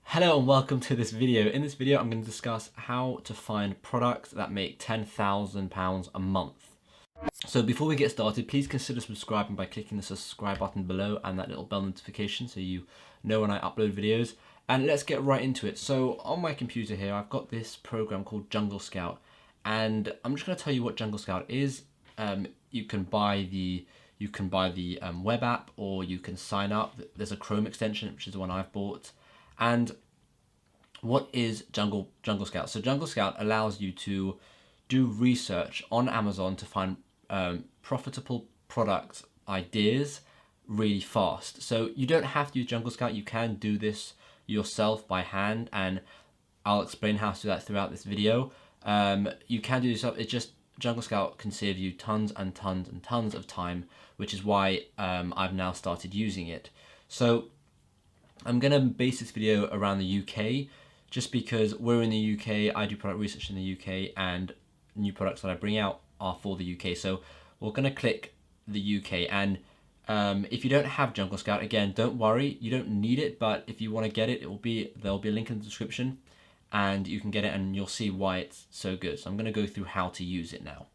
Hello and welcome to this video. In this video, I'm going to discuss how to find products that make £10,000 a month. So before we get started, please consider subscribing by clicking the subscribe button below and that little bell notification so you know when I upload videos. And let's get right into it. So on my computer here, I've got this program called Jungle Scout, and I'm just going to tell you what Jungle Scout is. You can buy the web app, or you can sign up. There's a Chrome extension, which is the one I've bought. And what is Jungle Scout? So Jungle Scout allows you to do research on Amazon to find profitable product ideas really fast. So you don't have to use Jungle Scout. You can do this yourself by hand, and I'll explain how to do that throughout this video. You can do this yourself. It's just Jungle Scout can save you tons and tons and tons of time, which is why I've now started using it. So I'm gonna base this video around the UK, just because we're in the UK, I do product research in the UK, and new products that I bring out are for the UK. So we're gonna click the UK, and if you don't have Jungle Scout, again, don't worry, you don't need it, but if you wanna get it, there'll be a link in the description, and you can get it and you'll see why it's so good. So I'm gonna go through how to use it now.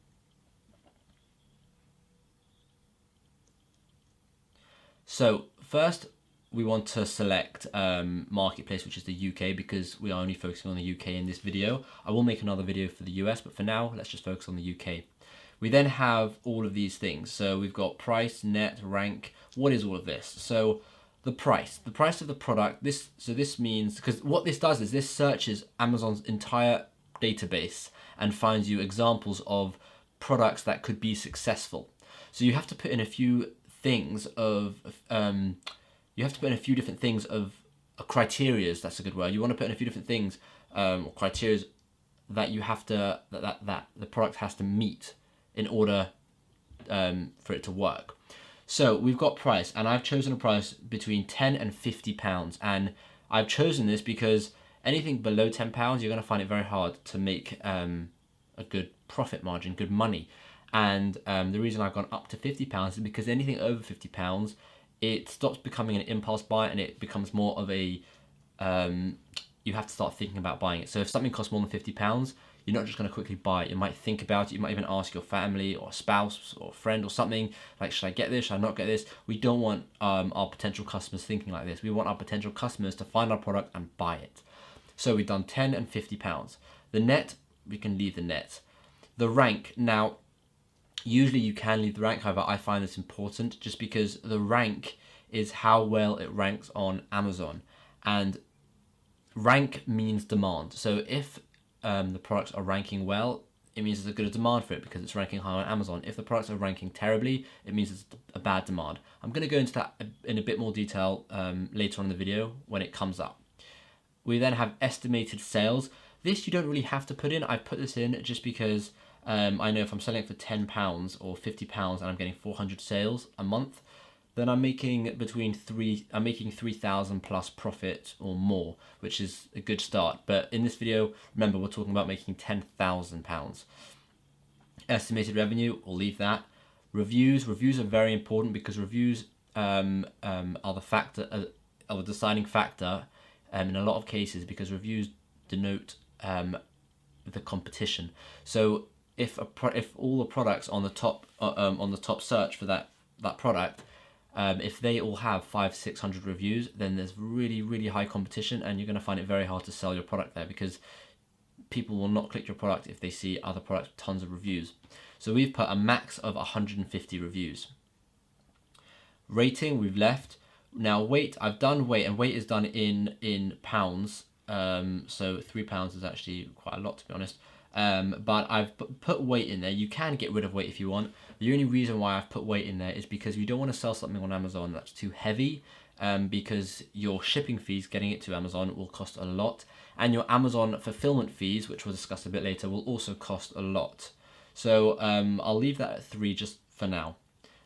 So first, we want to select marketplace, which is the UK, because we are only focusing on the UK in this video. I will make another video for the US, but for now, let's just focus on the UK. We then have all of these things. So we've got price, net, rank. What is all of this? So the price of the product. This means, because what this does is this searches Amazon's entire database and finds you examples of products that could be successful. So you have to put in a few things of you have to put in a few different things of criterias. That's a good word. You want to put in a few different things, or criterias that you have to that the product has to meet in order for it to work. So we've got price, and I've chosen a price between £10 and £50, and I've chosen this because anything below £10, you're going to find it very hard to make a good profit margin, good money. And the reason I've gone up to £50 is because anything over £50, it stops becoming an impulse buy, and it becomes more of a, you have to start thinking about buying it. So if something costs more than £50, you're not just going to quickly buy it. You might think about it. You might even ask your family or spouse or friend or something, like, should I get this? Should I not get this? We don't want our potential customers thinking like this. We want our potential customers to find our product and buy it. So we've done £10 and £50. The net, we can leave the net. The rank, now, usually you can leave the rank, however, I find this important just because the rank is how well it ranks on Amazon. And rank means demand. So if the products are ranking well, it means there's a good demand for it because it's ranking high on Amazon. If the products are ranking terribly, it means it's a bad demand. I'm going to go into that in a bit more detail later on in the video when it comes up. We then have estimated sales. This you don't really have to put in. I put this in just because I know if I'm selling it for £10 or £50 and I'm getting 400 sales a month, then I'm making I'm making 3,000 plus profit or more, which is a good start. But in this video, remember, we're talking about making £10,000. Estimated revenue, we'll leave that. Reviews are very important because reviews are the deciding factor in a lot of cases, because reviews denote the competition. So if all the products on the top search for that product, if they all have 500-600 reviews, then there's really high competition, and you're going to find it very hard to sell your product there, because people will not click your product if they see other products with tons of reviews. So we've put a max of 150 reviews. Rating, we've left. Now weight, I've done weight, and weight is done in pounds. So £3 is actually quite a lot, to be honest. But I've put weight in there. You can get rid of weight if you want. The only reason why I've put weight in there is because you don't want to sell something on Amazon that's too heavy, because your shipping fees getting it to Amazon will cost a lot, and your Amazon fulfillment fees, which we'll discuss a bit later, will also cost a lot. So I'll leave that at 3 just for now.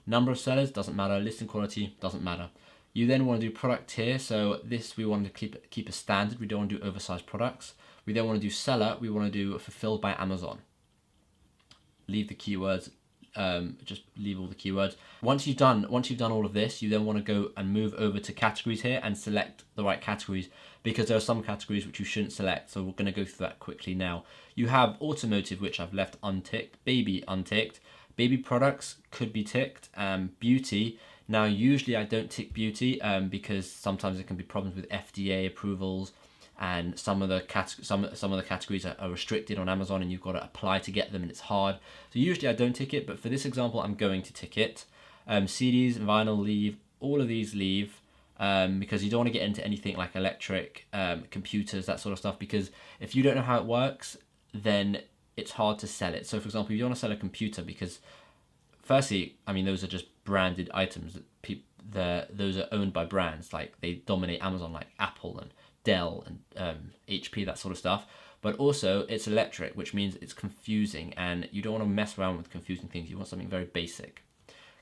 Number of sellers doesn't matter. Listing quality doesn't matter. You then want to do product tier. So this we want to keep a standard. We don't want to do oversized products. We then want to do seller. We want to do fulfilled by Amazon. Leave the keywords just leave all the keywords. Once you've done all of this, you then want to go and move over to categories here and select the right categories, because there are some categories which you shouldn't select. So we're going to go through that quickly now. You have automotive, which I've left unticked, baby unticked, baby products could be ticked, beauty. Now, usually I don't tick beauty because sometimes there can be problems with FDA approvals, and some of the categories are restricted on Amazon, and you've got to apply to get them, and it's hard. So usually I don't tick it, but for this example, I'm going to tick it. CDs, vinyl, leave. All of these leave because you don't want to get into anything like electric, computers, that sort of stuff, because if you don't know how it works, then it's hard to sell it. So for example, you don't want to sell a computer because firstly, I mean, those are just branded items that those are owned by brands, like they dominate Amazon, like Apple and Dell and HP, that sort of stuff. But also it's electric, which means it's confusing, and you don't want to mess around with confusing things. You want something very basic.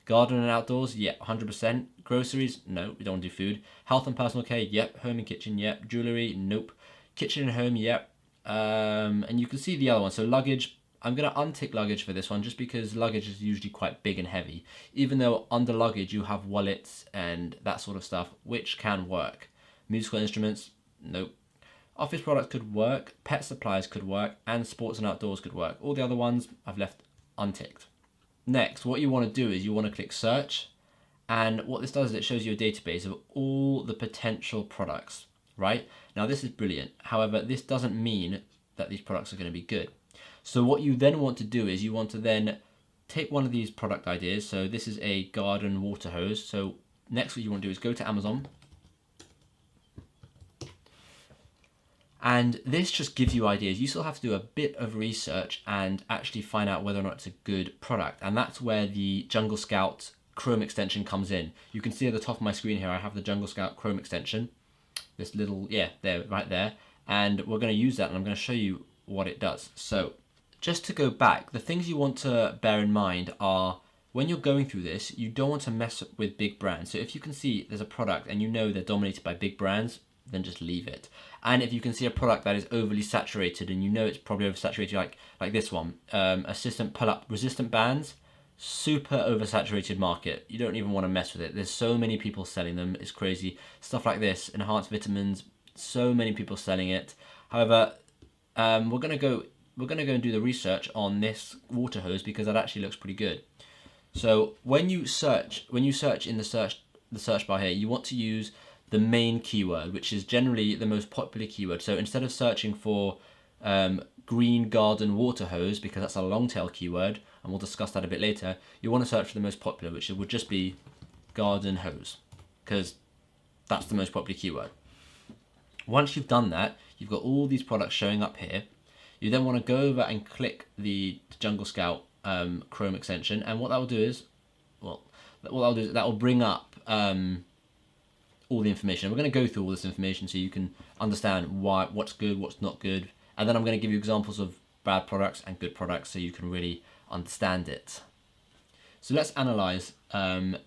Garden and outdoors, yeah, 100%. Groceries, no, we don't want to do food. Health and personal care, yep. Home and kitchen, yep. Jewelry, nope. Kitchen and home, yep. And you can see the other one. So luggage, I'm going to untick luggage for this one just because luggage is usually quite big and heavy, even though under luggage you have wallets and that sort of stuff, which can work. Musical instruments, nope. Office products could work, pet supplies could work, and sports and outdoors could work. All the other ones I've left unticked. Next, what you want to do is you want to click search, and what this does is it shows you a database of all the potential products, right? Now this is brilliant. However, this doesn't mean that these products are going to be good. So what you then want to do is you want to then take one of these product ideas. So this is a garden water hose. So next what you want to do is go to Amazon. And this just gives you ideas. You still have to do a bit of research and actually find out whether or not it's a good product. And that's where the Jungle Scout Chrome extension comes in. You can see at the top of my screen here, I have the Jungle Scout Chrome extension. This little, yeah, there, right there. And we're going to use that, and I'm going to show you what it does. So just to go back, the things you want to bear in mind are when you're going through this, you don't want to mess with big brands. So if you can see there's a product and you know they're dominated by big brands, then just leave it. And if you can see a product that is overly saturated and you know it's probably oversaturated, like this one, assistant pull-up resistant bands, super oversaturated market. You don't even want to mess with it. There's so many people selling them, it's crazy. Stuff like this, enhanced vitamins, so many people selling it. However, we're gonna go and do the research on this water hose because that actually looks pretty good. So when you search in the search bar here, you want to use the main keyword, which is generally the most popular keyword. So instead of searching for green garden water hose, because that's a long tail keyword, and we'll discuss that a bit later, you want to search for the most popular, which would just be garden hose, because that's the most popular keyword. Once you've done that, you've got all these products showing up here. You then want to go over and click the Jungle Scout Chrome extension, and what that will do is, that will bring up all the information. We're going to go through all this information so you can understand what's good, what's not good, and then I'm going to give you examples of bad products and good products so you can really understand it. So let's analyze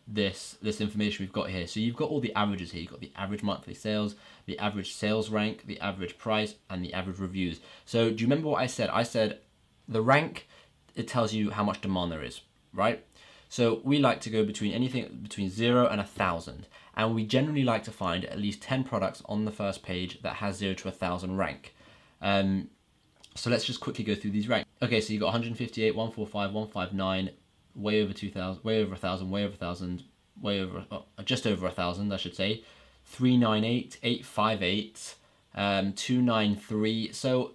this information we've got here. So you've got all the averages here. You've got the average monthly sales, the average sales rank, the average price, and the average reviews. So do you remember what I said? I said the rank, it tells you how much demand there is, right? So we like to go between anything between 0 and 1,000, and we generally like to find at least 10 products on the first page that has 0 to 1,000 rank. So let's just quickly go through these ranks. Okay, so you've got 158, 145, 159, way over 2,000, way over 1,000, way over 1,000, way over, just over 1,000, I should say. 398, 858, 293. So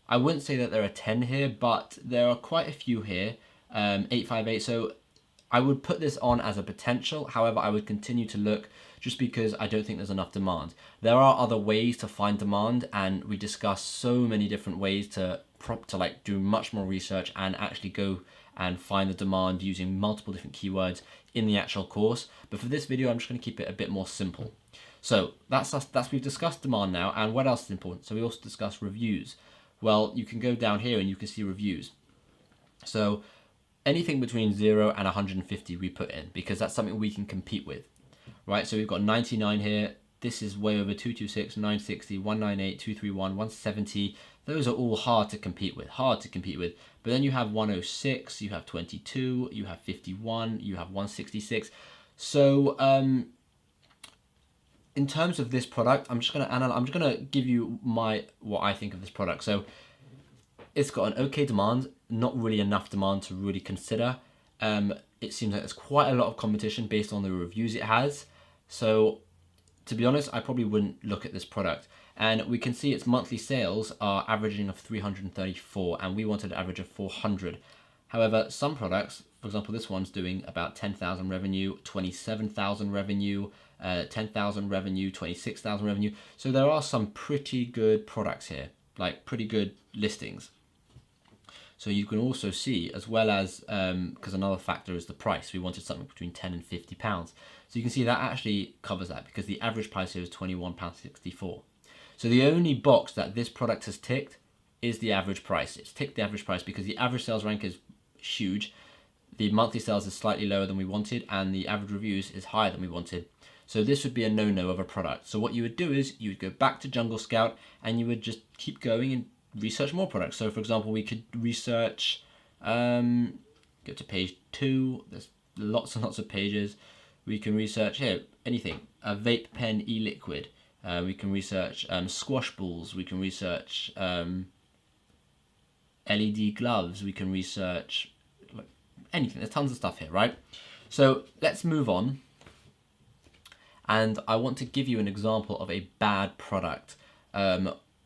I wouldn't say that there are 10 here, but there are quite a few here. 858. So I would put this on as a potential. However, I would continue to look just because I don't think there's enough demand. There are other ways to find demand, and we discuss so many different ways to like do much more research and actually go and find the demand using multiple different keywords in the actual course. But for this video, I'm just going to keep it a bit more simple. So that's we've discussed demand now, and what else is important? So we also discussed reviews. Well, you can go down here and you can see reviews. So anything between 0 and 150 we put in because that's something we can compete with, right? So we've got 99 here, This is way over 226, 960, 198, 231, 170. Those are all hard to compete with, But then you have 106, you have 22, you have 51, you have 166. So in terms of this product, I'm just gonna give you what I think of this product. So it's got an okay demand, not really enough demand to really consider. It seems like there's quite a lot of competition based on the reviews it has. So to be honest, I probably wouldn't look at this product. And we can see its monthly sales are averaging of 334, and we wanted an average of 400. However, some products, for example, this one's doing about 10,000 revenue, 27,000 revenue, 10,000 revenue, 26,000 revenue. So there are some pretty good products here, like pretty good listings. So you can also see, as well as, because another factor is the price. We wanted something between 10 and 50 pounds. So you can see that actually covers that, because the average price here is £21.64. So the only box that this product has ticked is the average price. It's ticked the average price because the average sales rank is huge. The monthly sales is slightly lower than we wanted, and the average reviews is higher than we wanted. So this would be a no-no of a product. So what you would do is you would go back to Jungle Scout and you would just keep going and research more products. So for example, we could research, go to page 2, there's lots and lots of pages. We can research here, anything, a vape pen e-liquid. We can research squash balls. We can research LED gloves. We can research anything. There's tons of stuff here, right? So let's move on. And I want to give you an example of a bad product.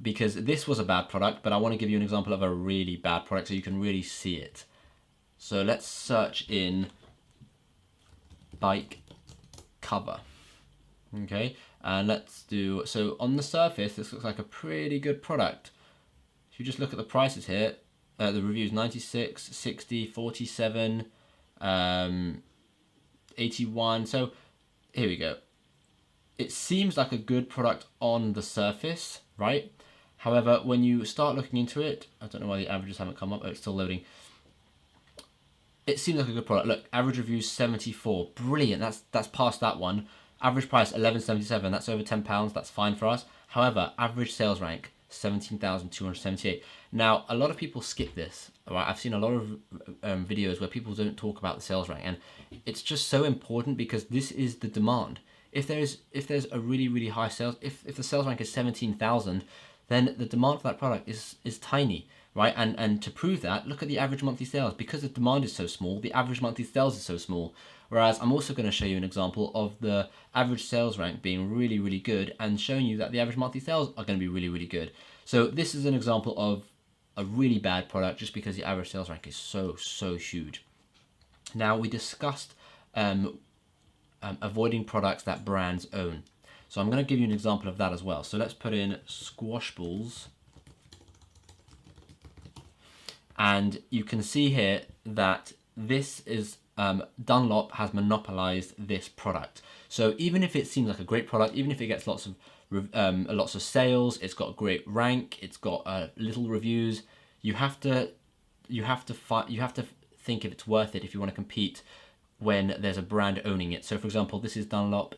Because this was a bad product, but I want to give you an example of a really bad product so you can really see it. So let's search in bike cover. Okay, and let's do, so on the surface, this looks like a pretty good product. If you just look at the prices here, the reviews 96, 60, 47, 81. So here we go. It seems like a good product on the surface, right? However, when you start looking into it, I don't know why the averages haven't come up. Oh, it's still loading. It seems like a good product. Look, average reviews 74. Brilliant. That's past that one. Average price 11.77. That's over £10. That's fine for us. However, average sales rank 17,278. Now, a lot of people skip this. Right? I've seen a lot of videos where people don't talk about the sales rank, and it's just so important because this is the demand. If there's a really high sales, if the sales rank is 17,000, then the demand for that product is tiny, right? And to prove that, look at the average monthly sales. Because the demand is so small, the average monthly sales is so small. Whereas I'm also going to show you an example of the average sales rank being really good, and showing you that the average monthly sales are going to be really good. So this is an example of a really bad product just because the average sales rank is so huge. Now, we discussed avoiding products that brands own. So I'm going to give you an example of that as well. So let's put in squash balls. And you can see here that this is Dunlop has monopolized this product. So even if it seems like a great product, even if it gets lots of sales, it's got a great rank, it's got little reviews, you have to think if it's worth it if you want to compete when there's a brand owning it. So for example, this is Dunlop.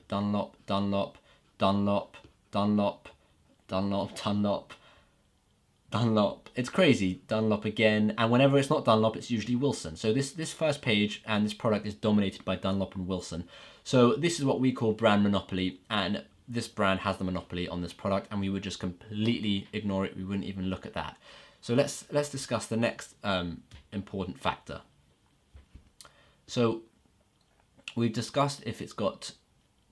It's crazy. Dunlop again, and whenever it's not Dunlop, it's usually Wilson. So this first page and this product is dominated by Dunlop and Wilson. So this is what we call brand monopoly, and this brand has the monopoly on this product, and we would just completely ignore it. We wouldn't even look at that. So let's discuss the next important factor. So we've discussed if it's got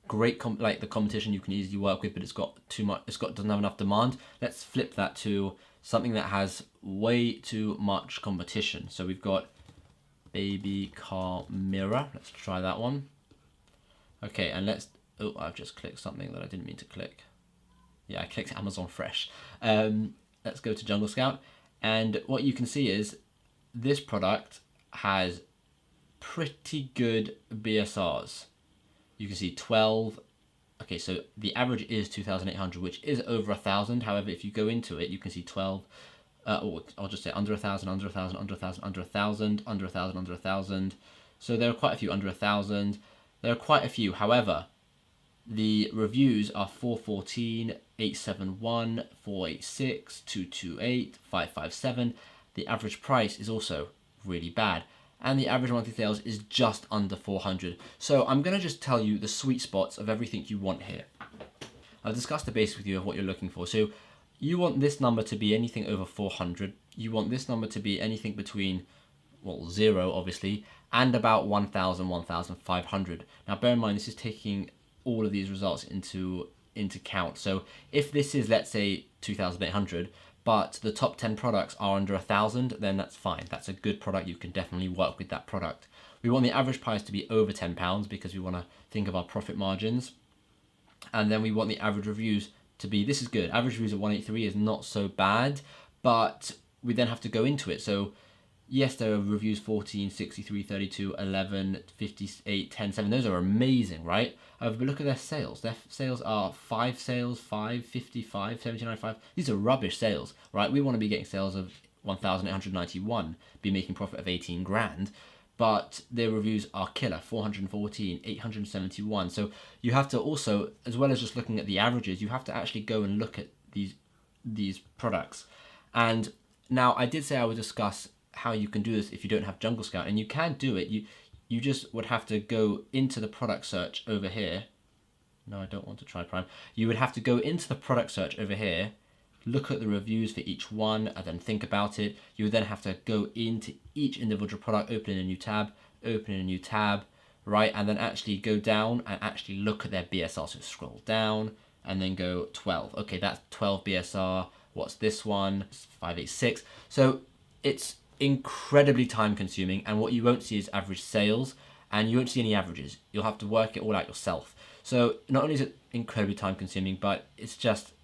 great like the competition you can easily work with, but it's got too much. Doesn't have enough demand. Let's flip that to something that has way too much competition. So we've got baby car mirror. Let's try that one. Okay, and let's. Oh, I've just clicked something that I didn't mean to click. Yeah, I clicked Amazon Fresh. Let's go to Jungle Scout, and what you can see is this product has pretty good BSRs. You can see 12. Okay, so the average is 2,800, which is over 1,000. However, if you go into it, you can see 12. Or I'll just say under 1,000, under 1,000, under 1,000, under 1,000, under 1,000, under 1,000. So there are quite a few under 1,000. There are quite a few. However, The reviews are 414, 871, 486, 228, 557. The average price is also really bad. And the average monthly sales is just under 400. So I'm going to just tell you the sweet spots of everything you want here. I'll discuss the basics with you of what you're looking for. So you want this number to be anything over 400. You want this number to be anything between, well, 0 obviously, and about 1,000, 1,500. Now bear in mind, this is taking all of these results into count. So if this is, let's say, 2,800, but the top 10 products are under 1,000, then that's fine. That's a good product. You can definitely work with that product. We want the average price to be over £10 because we want to think of our profit margins. And then we want the average reviews to be, this is good. Average reviews at 183 is not so bad, but we then have to go into it. So yes, there are reviews 14, 63, 32, 11, 58, 10, 7. Those are amazing, right? But look at their sales. Their sales are 5 sales, 5, 55, 79, 5. These are rubbish sales, right? We want to be getting sales of 1,891, be making profit of 18 grand. But their reviews are killer, 414, 871. So you have to also, as well as just looking at the averages, you have to actually go and look at these products. And now I did say I would discuss how you can do this if you don't have Jungle Scout, and you can do it. You just would have to go into the product search over here. No, I don't want to try Prime. You would have to go into the product search over here, look at the reviews for each one, and then think about it. You would then have to go into each individual product, open a new tab, right? And then actually go down and actually look at their BSR. So scroll down and then go 12. Okay, that's 12 BSR. What's this one? 586. So it's incredibly time consuming, and what you won't see is average sales, and you won't see any averages. You'll have to work it all out yourself. So not only is it incredibly time consuming, but it's just,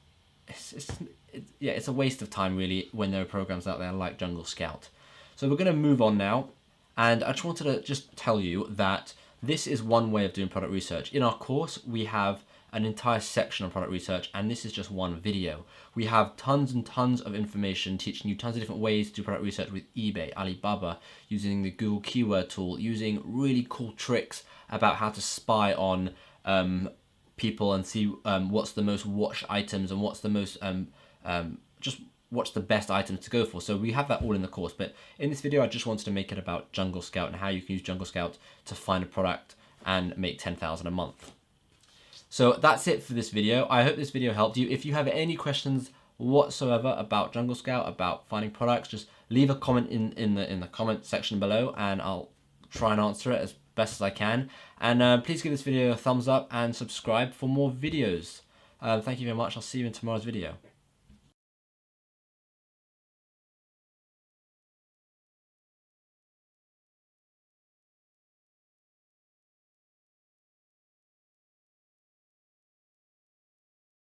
it's a waste of time really when there are programs out there like Jungle Scout. So we're going to move on now, and I just wanted to just tell you that this is one way of doing product research. In our course, we have an entire section on product research, and this is just one video. We have tons and tons of information teaching you tons of different ways to do product research with eBay, Alibaba, using the Google keyword tool, using really cool tricks about how to spy on people and see what's the most watched items and what's the most just what's the best items to go for. So we have that all in the course, but in this video I just wanted to make it about Jungle Scout and how you can use Jungle Scout to find a product and make 10,000 a month. So that's it for this video. I hope this video helped you. If you have any questions whatsoever about Jungle Scout, about finding products, just leave a comment in the comment section below, and I'll try and answer it as best as I can. And please give this video a thumbs up and subscribe for more videos. Thank you very much. I'll see you in tomorrow's video.